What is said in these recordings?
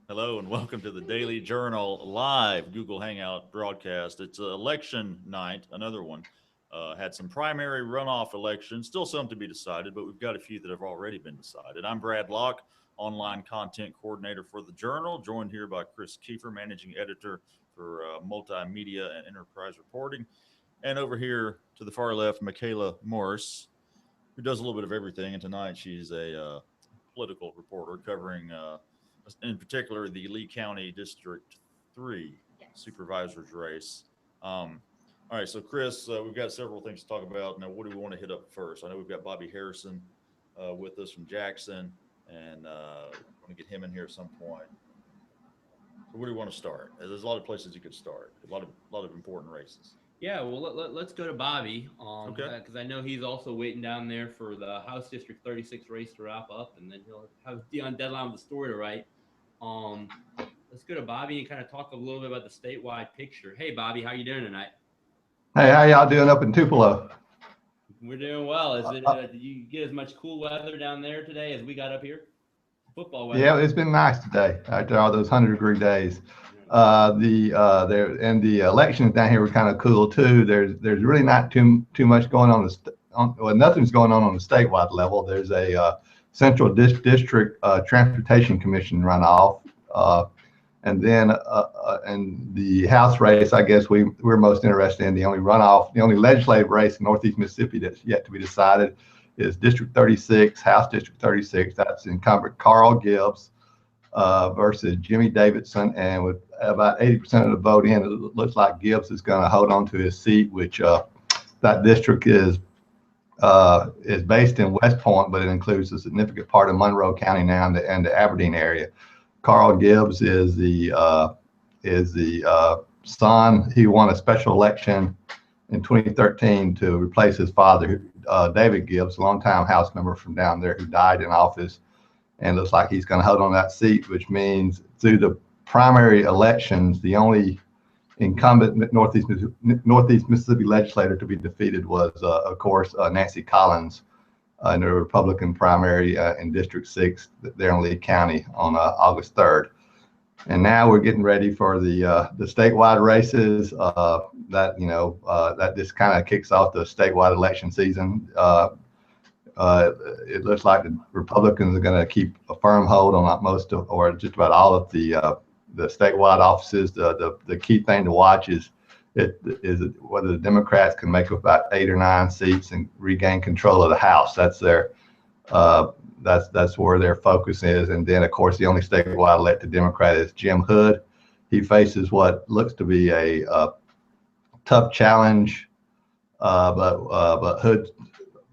Hello and welcome to the Daily Journal live Google Hangout broadcast. It's election night, another one. Had some primary runoff elections, still some to be decided, but we've got a few that have already been decided. I'm Brad Locke, online content coordinator for the Journal, joined here by Chris Kiefer, managing editor for multimedia and enterprise reporting. And over here to the far left, Michaela Morris, who does a little bit of everything. And tonight she's a political reporter covering, in particular, the Lee County District 3 supervisor's race. All right, so Chris, we've got several things to talk about. Now, what do we want to hit up first? I know we've got Bobby Harrison with us from Jackson, and want to get him in here at some point. So where do you want to start? There's a lot of places you could start. A lot of important races. Yeah, well, let's go to Bobby, Okay. because I know he's also waiting down there for the House District 36 race to wrap up, and then he'll be on deadline with the story to write. Um, let's go to Bobby and kind of talk a little bit about the statewide picture. Hey, Bobby, how you doing tonight? Hey, how y'all doing up in Tupelo? We're doing well. Did you get as much cool weather down there today as we got up here? Football weather. Yeah, it's been nice today after all those 100-degree days. The elections down here were kind of cool too. There's really not too much going on. Well, nothing's going on the statewide level. There's a Central District Transportation Commission runoff, and then in the House race, I guess we're most interested in the only runoff, the only legislative race in Northeast Mississippi that's yet to be decided is District 36, House District 36. That's incumbent Carl Gibbs versus Jimmy Davidson, and with about 80% of the vote in, it looks like Gibbs is going to hold on to his seat, which that district is based in West Point, but it includes a significant part of Monroe County now and the Aberdeen area. Carl Gibbs is the son. He won a special election in 2013 to replace his father, David Gibbs, a longtime House member from down there who died in office. And looks like he's going to hold on that seat, which means through the primary elections, the only incumbent Northeast Mississippi legislator to be defeated was, of course, Nancy Collins in the Republican primary in District 6 there in Lee County on August 3rd. And now we're getting ready for the statewide races. That just kind of kicks off the statewide election season. It looks like the Republicans are going to keep a firm hold on most of, or just about all of the statewide offices. The key thing to watch is whether the Democrats can make about 8 or 9 seats and regain control of the House. That's where their focus is. And then, of course, the only statewide elected Democrat is Jim Hood. He faces what looks to be a tough challenge, but Hood.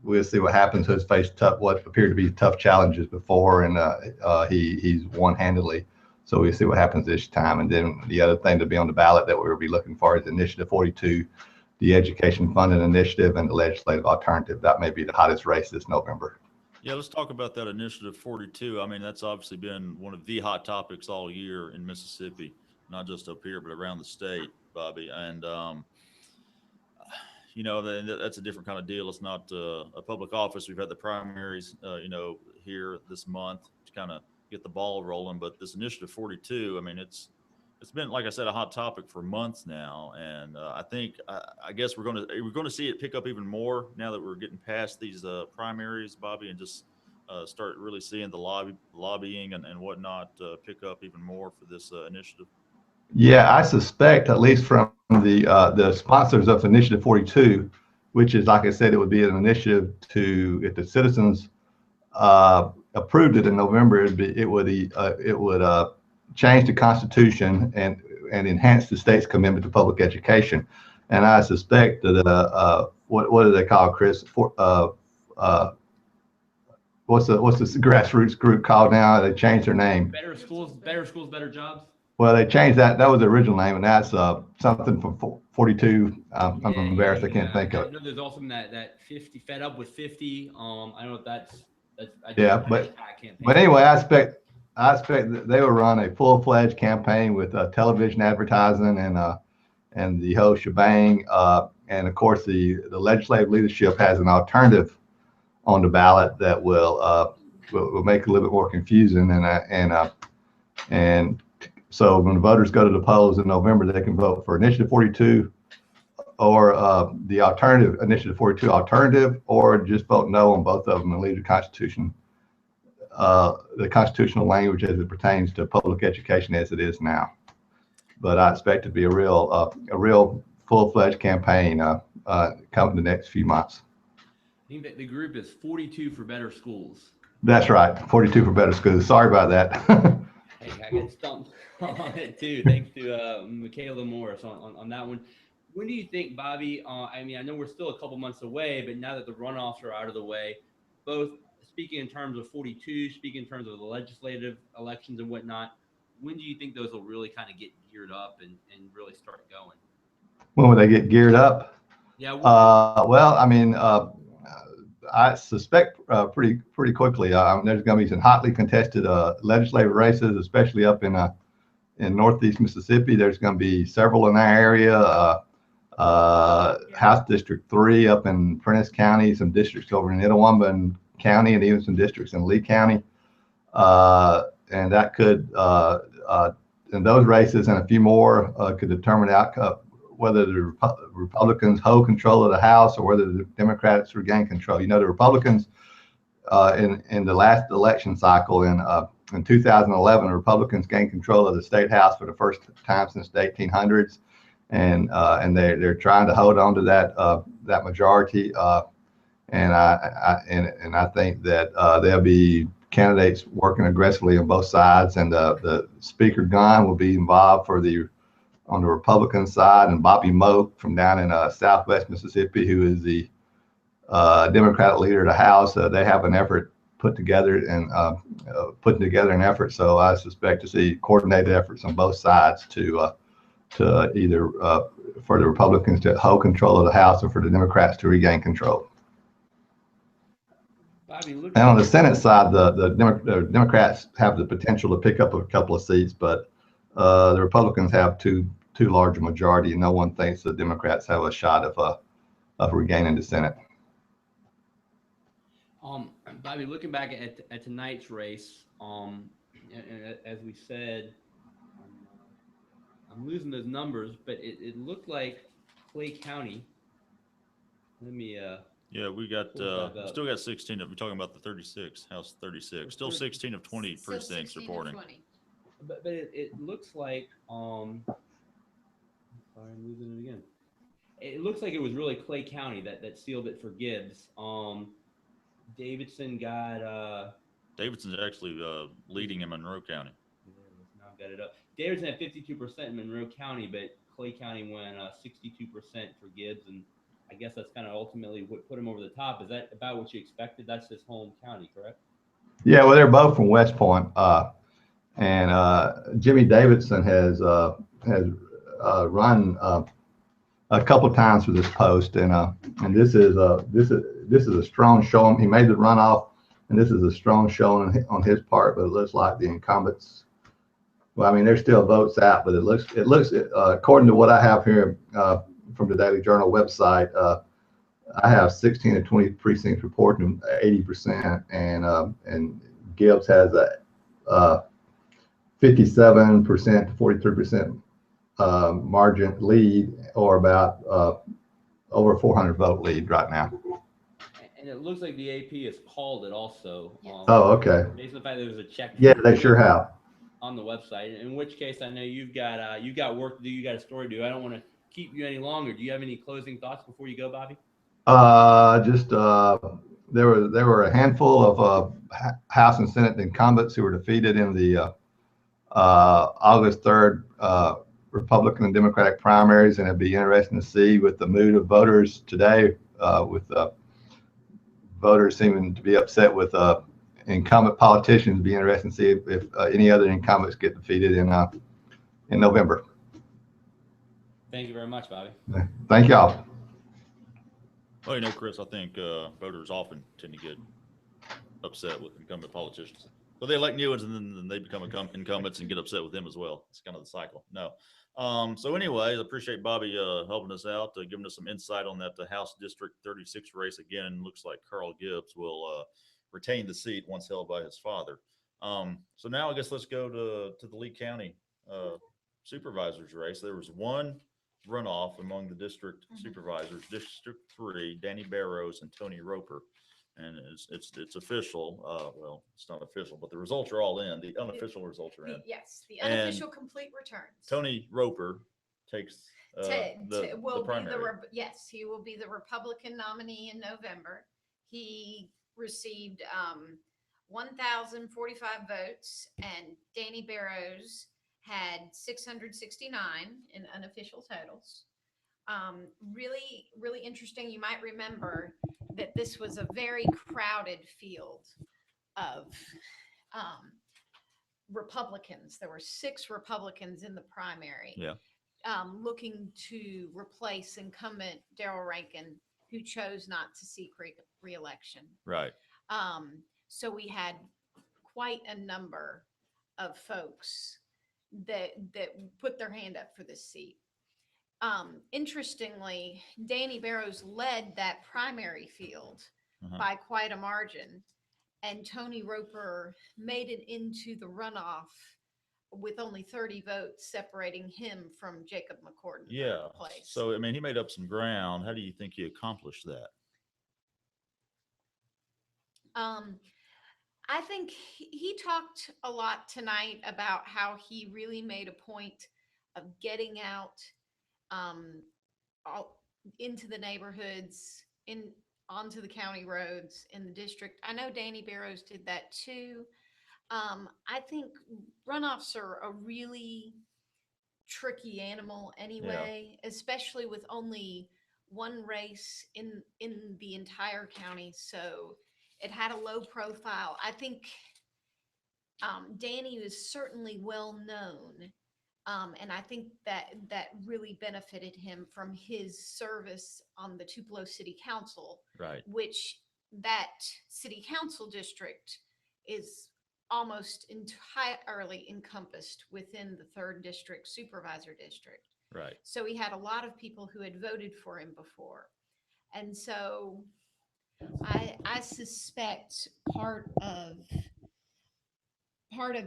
We'll see what happens. Hood's faced what appeared to be tough challenges before, and he's won handily. So we'll see what happens this time. And then the other thing to be on the ballot that we'll be looking for is Initiative 42, the education funding initiative, and the legislative alternative. That may be the hottest race this November. Yeah, let's talk about that Initiative 42. I mean, that's obviously been one of the hot topics all year in Mississippi, not just up here, but around the state, Bobby. And that's a different kind of deal. It's not a public office. We've had the primaries, here this month to kind of get the ball rolling. But this Initiative 42, I mean, it's been, like I said, a hot topic for months now. And I guess we're going to see it pick up even more now that we're getting past these primaries, Bobby, and just start really seeing the lobbying and whatnot pick up even more for this initiative. Yeah, I suspect, at least from the sponsors of Initiative 42, which is, like I said, it would be an initiative to, if the citizens approved it in November, it would change the Constitution and enhance the state's commitment to public education. And I suspect that what do they call it, Chris? What's the grassroots group called now? They changed their name. Better schools, better jobs. Well, they changed that. That was the original name, and that's something from 42. I'm embarrassed. I can't think of it. I know there's also that 50, fed up with 50. I don't know if that's but anyway, I expect that they will run a full-fledged campaign with television advertising and the whole shebang. And of course, the legislative leadership has an alternative on the ballot that will will make it a little bit more confusing. And so when voters go to the polls in November, they can vote for Initiative 42 or the alternative, Initiative 42 alternative, or just vote no on both of them and leave the constitutional language as it pertains to public education as it is now. But I expect it to be a real full-fledged campaign coming the next few months. I think that the group is 42 for Better Schools. That's right, 42 for Better Schools. Sorry about that. Hey, I got stumped on it too. Thanks to Michaela Morris on that one. When do you think, Bobby? I mean, I know we're still a couple months away, but now that the runoffs are out of the way, both speaking in terms of 42, speaking in terms of the legislative elections and whatnot, when do you think those will really kind of get geared up and really start going? When will they get geared up? Yeah. Well, I mean, I suspect pretty quickly. There's going to be some hotly contested legislative races, especially up in Northeast Mississippi. There's going to be several in our area. House District 3 up in Prentiss County, some districts over in Itawamba County, and even some districts in Lee County. And that could, and those races and a few more could determine outcome, whether the Republicans hold control of the House or whether the Democrats regain control. You know, the Republicans in the last election cycle in 2011, the Republicans gained control of the state House for the first time since the 1800s, and they're trying to hold on to that majority. And I think that there'll be candidates working aggressively on both sides, and the Speaker Gunn will be involved on the Republican side, and Bobby Moak from down in Southwest Mississippi, who is the Democratic leader of the House. They have an effort putting together an effort. So I suspect to see coordinated efforts on both sides to either for the Republicans to hold control of the House or for the Democrats to regain control. Bobby, and on the Senate side, the Democrats have the potential to pick up a couple of seats, but the Republicans have too large a majority, and no one thinks the Democrats have a shot of regaining the Senate. Bobby, looking back at tonight's race, as we said, I'm losing those numbers, but it looked like Clay County. Let me. Yeah, we still got 16 of. We're talking about the 36, House 36. Still 16 of 20 precincts reporting. But it looks like sorry, I'm losing it again. It looks like it was really Clay County that sealed it for Gibbs. Davidson's actually leading in Monroe County. Yeah, let's now get it up. Davidson had 52% in Monroe County, but Clay County went 62% for Gibbs, and I guess that's kind of ultimately what put him over the top. Is that about what you expected? That's his home county, correct? Yeah, well, they're both from West Point, and Jimmy Davidson has run a couple of times for this post, and this is a strong showing. He made the runoff, and this is a strong showing on his part. But it looks like the incumbents. Well, I mean, there's still votes out, but it looks according to what I have here from the Daily Journal website, I have 16 of 20 precincts reporting 80%, and Gibbs has a 57% to 43% margin lead, or about over 400 vote lead right now. And it looks like the AP has called it also. Oh, okay. Based on the fact that there's a check. Yeah, they sure have. On the website. In which case, I know you've got work to do. You got a story to do. I don't want to keep you any longer. Do you have any closing thoughts before you go, Bobby? There were a handful of House and Senate incumbents who were defeated in the August 3rd Republican and Democratic primaries, and it'd be interesting to see with the mood of voters today, with voters seeming to be upset with incumbent politicians. It'd be interesting to see if any other incumbents get defeated in November. Thank you very much, Bobby. Thank y'all. Well, you know, Chris, I think voters often tend to get upset with incumbent politicians. So they elect new ones, and then they become incumbents and get upset with them as well. It's kind of the cycle. No. So anyway, I appreciate Bobby helping us out, giving us some insight on that the House District 36 race. Again, looks like Carl Gibbs will retained the seat once held by his father. So now I guess let's go to the Lee County supervisors race. There was one runoff among the district supervisors, District 3, Danny Barrows and Tony Roper. And it's official. Well, it's not official, but the results are all in. The unofficial results are in. Yes, the And unofficial complete returns. Tony Roper takes Will the primary. yes, he will be the Republican nominee in November. He received 1,045 votes, and Danny Barrows had 669 in unofficial totals. Really, really interesting. You might remember that this was a very crowded field of Republicans. There were 6 Republicans in the primary. Yeah. Looking to replace incumbent Darrell Rankin, who chose not to seek re-election. Right. So we had quite a number of folks that put their hand up for this seat. Interestingly, Danny Barrows led that primary field by quite a margin, and Tony Roper made it into the runoff with only 30 votes separating him from Jacob McCord in third place. So, I mean, he made up some ground. How do you think he accomplished that? I think he talked a lot tonight about how he really made a point of getting out into the neighborhoods, onto the county roads in the district. I know Danny Barrows did that too. I think runoffs are a really tricky animal anyway, especially with only one race in the entire county. So it had a low profile. I think Danny was certainly well known. And I think that really benefited him from his service on the Tupelo City Council, Right. which that city council district is almost entirely encompassed within the 3rd district supervisor district. Right. So he had a lot of people who had voted for him before. And so I suspect part of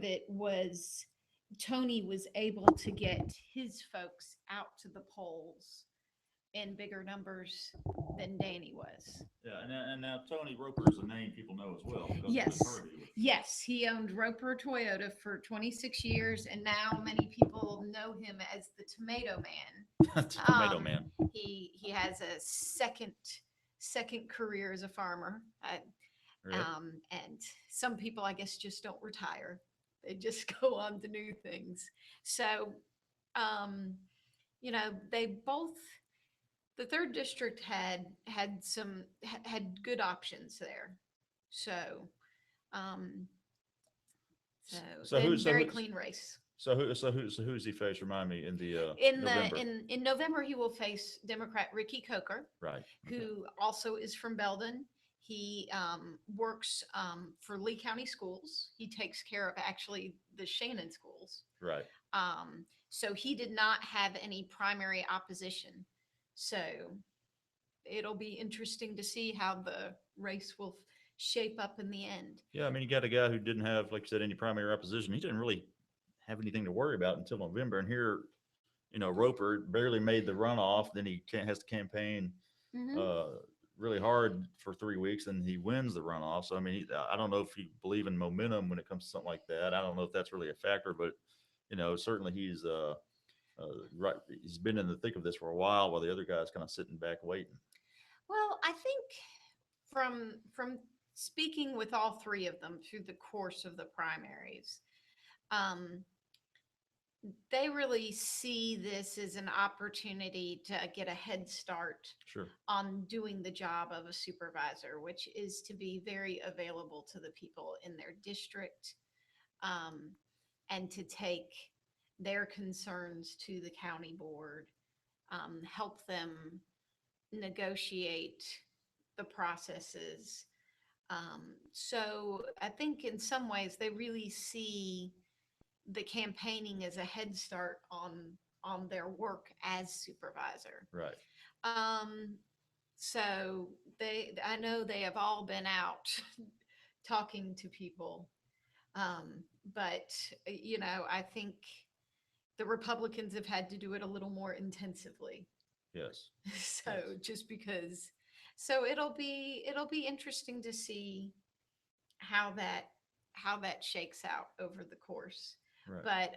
it was Tony was able to get his folks out to the polls in bigger numbers than Danny was. Yeah, and now Tony Roper is a name people know as well. Yes, he owned Roper Toyota for 26 years, and now many people know him as the Tomato Man. Tomato Man. He has a second career as a farmer. Really? And some people, I guess, just don't retire. They just go on to new things. So, they both, the 3rd district had good options there. So very clean race. So who's he face? Remind me in the November. In November he will face Democrat Ricky Coker, right? Who also is from Belden. He works for Lee County Schools. He takes care of actually the Shannon schools. Right. So he did not have any primary opposition. So it'll be interesting to see how the race will shape up in the end. Yeah, I mean, you got a guy who didn't have, like you said, any primary opposition. He didn't really have anything to worry about until November. And here, Roper barely made the runoff. Then he has to campaign really hard for 3 weeks, and he wins the runoff. So, I mean, I don't know if you believe in momentum when it comes to something like that. I don't know if that's really a factor, but, certainly he's right. He's been in the thick of this for a while the other guy's kind of sitting back waiting. Well, I think from speaking with all 3 of them through the course of the primaries, they really see this as an opportunity to get a head start on doing the job of a supervisor, which is to be very available to the people in their district, and to take their concerns to the county board, help them negotiate the processes. So I think in some ways they really see the campaigning as a head start on their work as supervisor. Right. So I know they have all been out talking to people. But, I think the Republicans have had to do it a little more intensively. Yes. So Yes. just because, so it'll be interesting to see how that shakes out over the course. Right. But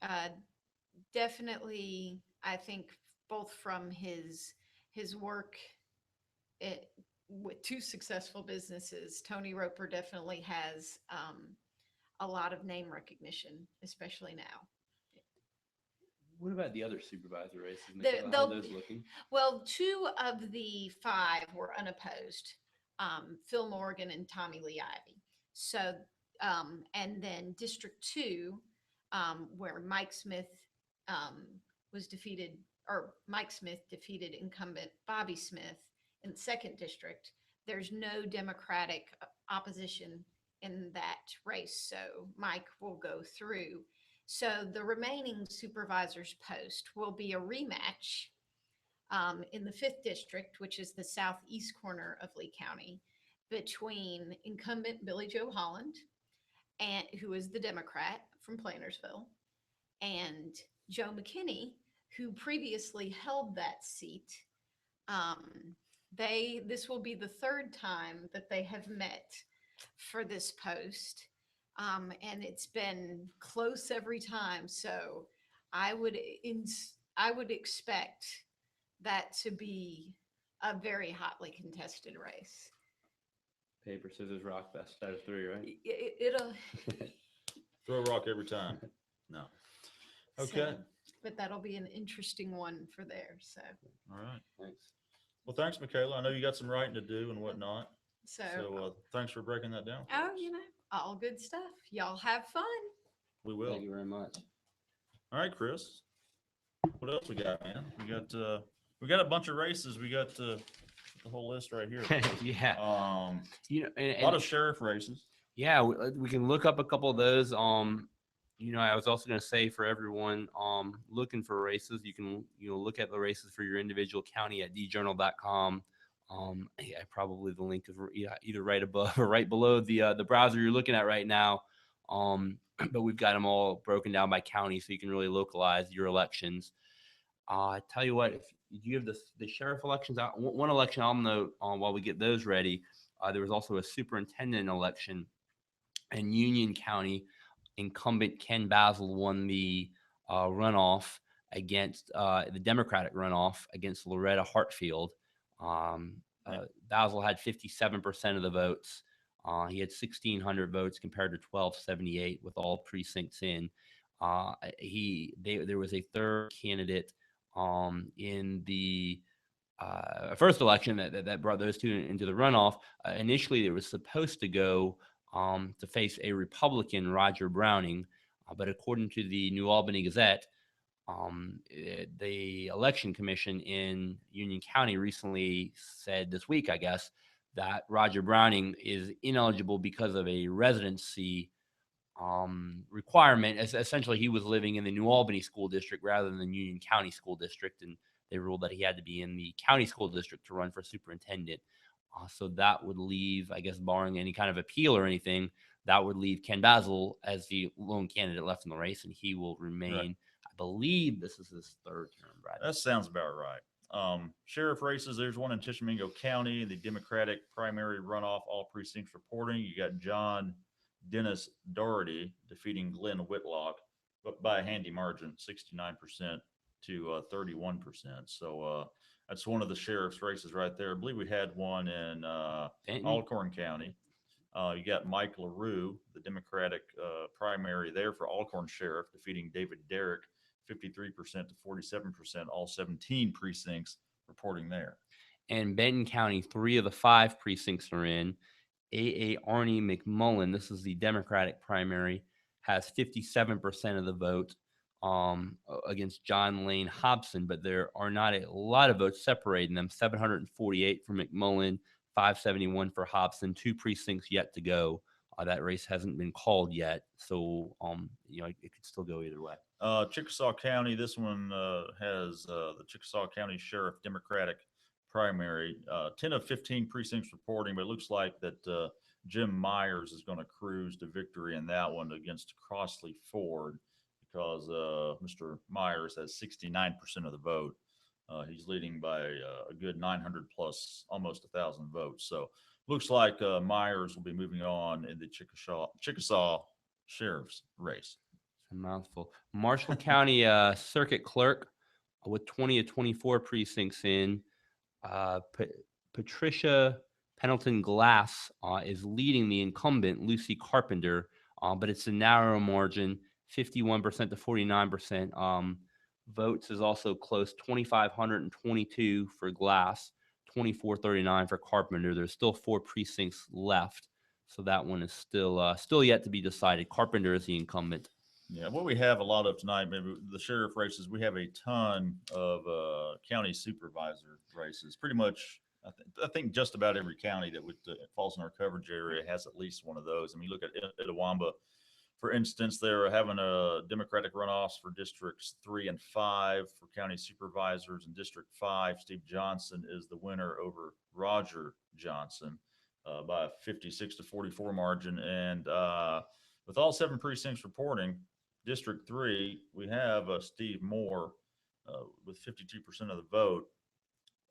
uh, definitely, I think both from his work it, with two successful businesses, Tony Roper definitely has a lot of name recognition, especially now. What about the other supervisor races, The- Michaela? How they'll- are those looking? Well, two of the five were unopposed, Phil Morgan and Tommy Lee Ivy. So, and then District 2, where Mike Smith was defeated, or Mike Smith defeated incumbent Bobby Smith in the second district. There's no Democratic opposition in that race, so Mike will go through. So the remaining supervisor's post will be a rematch in the fifth district, which is the southeast corner of Lee County, between incumbent Billy Joe Holland, and who is the Democrat from Plantersville, and Joe McKinney, who previously held that seat. This will be the third time that they have met for this post, and it's been close every time. So I would I would expect that to be a very hotly contested race. Paper, scissors, rock, best out of three, right? It'll Throw a rock every time. No. Okay. so, but that'll be an interesting one for there. So All right. Thanks. Well, thanks, Michaela. I know you got some writing to do and whatnot. so So thanks for breaking that down. for oh, us. all good stuff. Y'all have fun. We will. Thank you very much. All right, Chris. What else we got, man? We got a bunch of races. We got the whole list right here. Yeah. You know, A lot of sheriff races. yeah, we can look up a couple of those. I was also going to say for everyone looking for races, you can look at the races for your individual county at djournal.com. Yeah, probably the link is either right above or right below the browser you're looking at right now. But we've got them all broken down by county, so you can really localize your elections. I tell you what, if you have the sheriff elections out, one election I'll note while we get those ready. There was also a superintendent election in Union County. Incumbent Ken Basil won the runoff against the Democratic runoff against Loretta Hartfield. Basil had 57% of the votes. He had 1,600 votes compared to 1,278 with all precincts in. There was a third candidate in the first election that brought those two into the runoff. Initially, it was supposed to go to face a Republican, Roger Browning, but according to the New Albany Gazette, the election commission in Union County recently said this week, I guess, that Roger Browning is ineligible because of a residency requirement. Essentially, he was living in the New Albany school district rather than the Union County school district, and they ruled that he had to be in the county school district to run for superintendent. So that would leave, I guess, barring any kind of appeal or anything, that would leave Ken Basil as the lone candidate left in the race, and he will remain. Right. I believe this is his third term, Brad. That sounds about right. Sheriff races, there's one in Tishomingo County, the Democratic primary runoff, all precincts reporting. You got John Dennis Doherty defeating Glenn Whitlock, but by a handy margin, 69% to 31%. So that's one of the sheriff's races right there. I believe we had one in Alcorn County. You got Mike LaRue, the Democratic primary there for Alcorn Sheriff, defeating David Derrick, 53% to 47%, all 17 precincts reporting there. And Benton County, 3 of the 5 precincts are in. A.A. Arnie McMullen, this is the Democratic primary, has 57% of the vote against John Lane Hobson, but there are not a lot of votes separating them. 748 for McMullen, 571 for Hobson, 2 precincts yet to go. That race hasn't been called yet, so it could still go either way. Chickasaw County, this one has the Chickasaw County Sheriff Democratic primary. 10 of 15 precincts reporting, but it looks like that Jim Myers is going to cruise to victory in that one against Crossley Ford because Mr. Myers has 69% of the vote. He's leading by a good 900 plus, almost 1,000 votes. So looks like Myers will be moving on in the Chickasaw sheriff's race. It's a mouthful. Marshall County Circuit Clerk with 20 to 24 precincts in. Patricia Pendleton Glass is leading the incumbent, Lucy Carpenter, but it's a narrow margin, 51% to 49%. Votes is also close, 2,522 for Glass, 2,439 for Carpenter. There's still 4 precincts left, so that one is still yet to be decided. Carpenter is the incumbent. Yeah, what we have a lot of tonight, maybe the sheriff races, we have a ton of county supervisor races. Pretty much, I think just about every county that falls in our coverage area has at least one of those. I mean, look at Itawamba, for instance, they're having a Democratic runoffs for districts 3 and 5 for county supervisors. In District 5, Steve Johnson is the winner over Roger Johnson by a 56 to 44 margin. And with all 7 precincts reporting, District 3, we have Steve Moore with 52% of the vote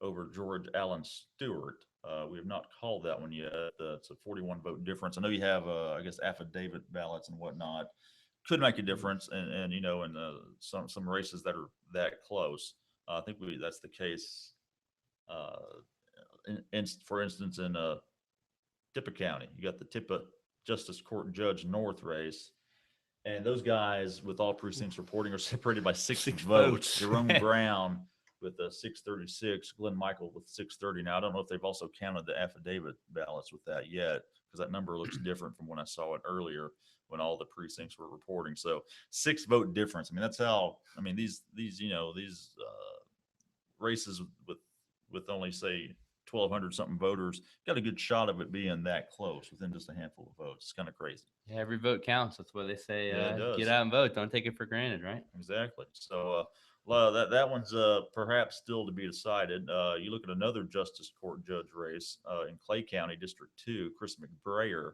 over George Allen Stewart. We have not called that one yet. It's a 41 vote difference. I know you have, I guess, affidavit ballots and whatnot. Could make a difference, and you know, in some races that are that close. I think that's the case. For instance, in Tippah County, you got the Tippah Justice Court Judge North race. And those guys with all precincts reporting are separated by 6 votes. Jerome Brown with 636, Glenn Michael with 630. Now, I don't know if they've also counted the affidavit ballots with that yet, because that number looks different from when I saw it earlier when all the precincts were reporting. So 6 vote difference. I mean, that's how, I mean, these races with only, say, 1,200 something voters got a good shot of it being that close within just a handful of votes. It's kind of crazy. Yeah, every vote counts. That's what they say. Yeah, it does. Get out and vote. Don't take it for granted, right? Exactly. So that one's perhaps still to be decided. You look at another justice court judge race in Clay County, District 2, Chris McBrayer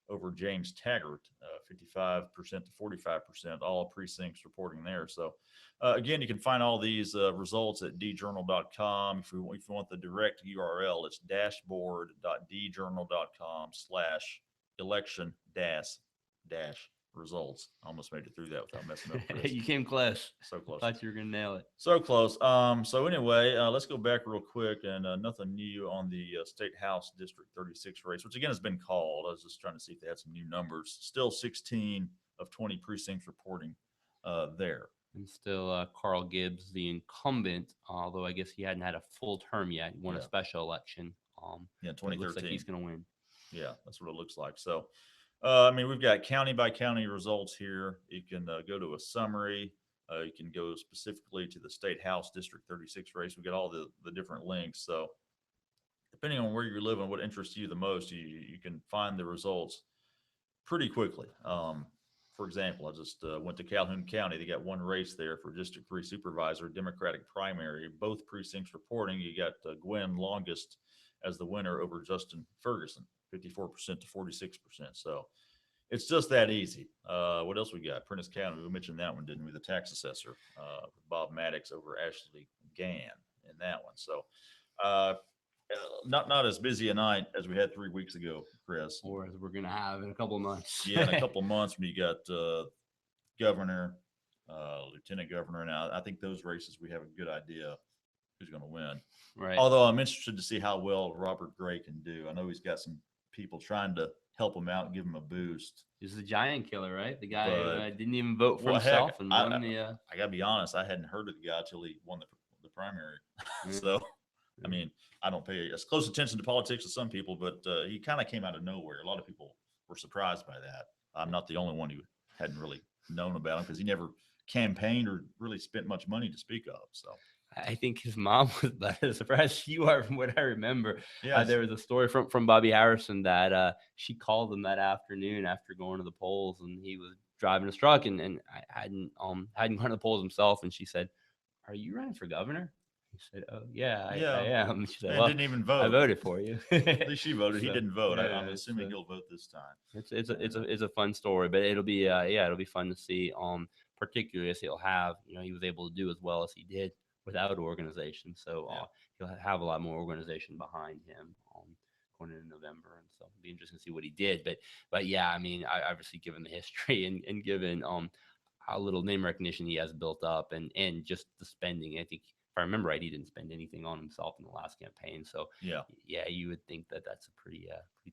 over James Taggart, 55% to 45%, all precincts reporting there. So again, you can find all these results at djournal.com. If you want the direct URL, it's dashboard.djournal.com/election dash results. I almost made it through that without messing up. Chris. You came close. So close. Thought you were gonna nail it. So close. So anyway, let's go back real quick, and nothing new on the State House District 36 race, which again has been called. I was just trying to see if they had some new numbers. Still 16 of 20 precincts reporting there. And still Carl Gibbs, the incumbent, although I guess he hadn't had a full term yet. He won a special election. Yeah, 2013. Looks like he's gonna win. Yeah, that's what it looks like. So. I mean, we've got county by county results here. You can go to a summary. You can go specifically to the State House District 36 race. We got all the different links. So depending on where you're living, what interests you the most, you can find the results pretty quickly. For example, I just went to Calhoun County. They got one race there for District 3 supervisor, Democratic primary. Both precincts reporting. You got Gwen Longest as the winner over Justin Ferguson. 54% to 46%. So it's just that easy. What else we got? Prentice County, we mentioned that one, didn't we? The tax assessor, Bob Maddox over Ashley Gann in that one. So not as busy a night as we had 3 weeks ago, Chris. Or as we're going to have in a couple of months. Yeah, in a couple of months when you got governor, lieutenant governor. Now, I think those races, we have a good idea who's going to win. Right. Although I'm interested to see how well Robert Gray can do. I know he's got some people trying to help him out and give him a boost. He's the giant killer, right? The guy who didn't even vote for himself and won the. I gotta be honest, I hadn't heard of the guy till he won the primary. So, I mean, I don't pay as close attention to politics as some people, but he kind of came out of nowhere. A lot of people were surprised by that. I'm not the only one who hadn't really known about him because he never campaigned or really spent much money to speak of. So. I think his mom was better surprised you are from what I remember. Yeah, there was a story from Bobby Harrison that she called him that afternoon after going to the polls, and he was driving his truck and hadn't gone to the polls himself. And she said, "Are you running for governor?" He said, "Oh yeah, I Yeah. am." She said, Man "Well, didn't even I vote. voted for you." At least she voted. He So, didn't vote. yeah, I'm it's, assuming he'll vote this time. it's a fun story, but it'll be yeah, it'll be fun to see. Particularly as he'll have, he was able to do as well as he did without organization, so Yeah. he'll have a lot more organization behind him. Going into November, and so it'll be interesting to see what he did. But yeah, I mean, obviously given the history and given how little name recognition he has built up, and just the spending, I think if I remember right, he didn't spend anything on himself in the last campaign. So Yeah. yeah, you would think that that's a pretty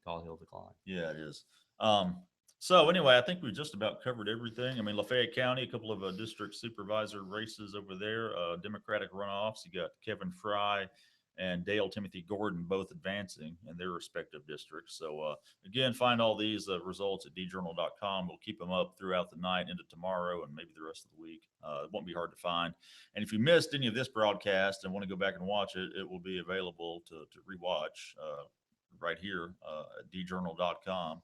tall hill to climb. Yeah, it is. Um, so anyway, I think we just about covered everything. I mean, Lafayette County, a couple of district supervisor races over there, Democratic runoffs. You got Kevin Fry and Dale Timothy Gordon both advancing in their respective districts. So again, find all these results at djournal.com. We'll keep them up throughout the night into tomorrow and maybe the rest of the week. It won't be hard to find. And if you missed any of this broadcast and want to go back and watch it, it will be available to rewatch right here at djournal.com.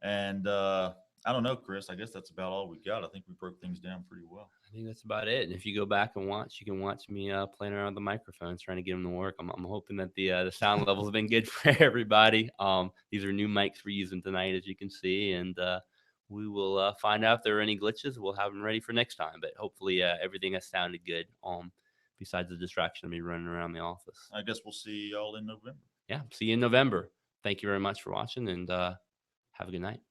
And I don't know, Chris. I guess that's about all we got. I think we broke things down pretty well. I think that's about it. And if you go back and watch, you can watch me playing around with the microphones, trying to get them to work. I'm hoping that the sound levels have been good for everybody. These are new mics we're using tonight, as you can see, and we will find out if there are any glitches. We'll have them ready for next time. But hopefully, everything has sounded good. Besides the distraction of me running around the office. I guess we'll see y'all in November. Yeah, see you in November. Thank you very much for watching, and have a good night.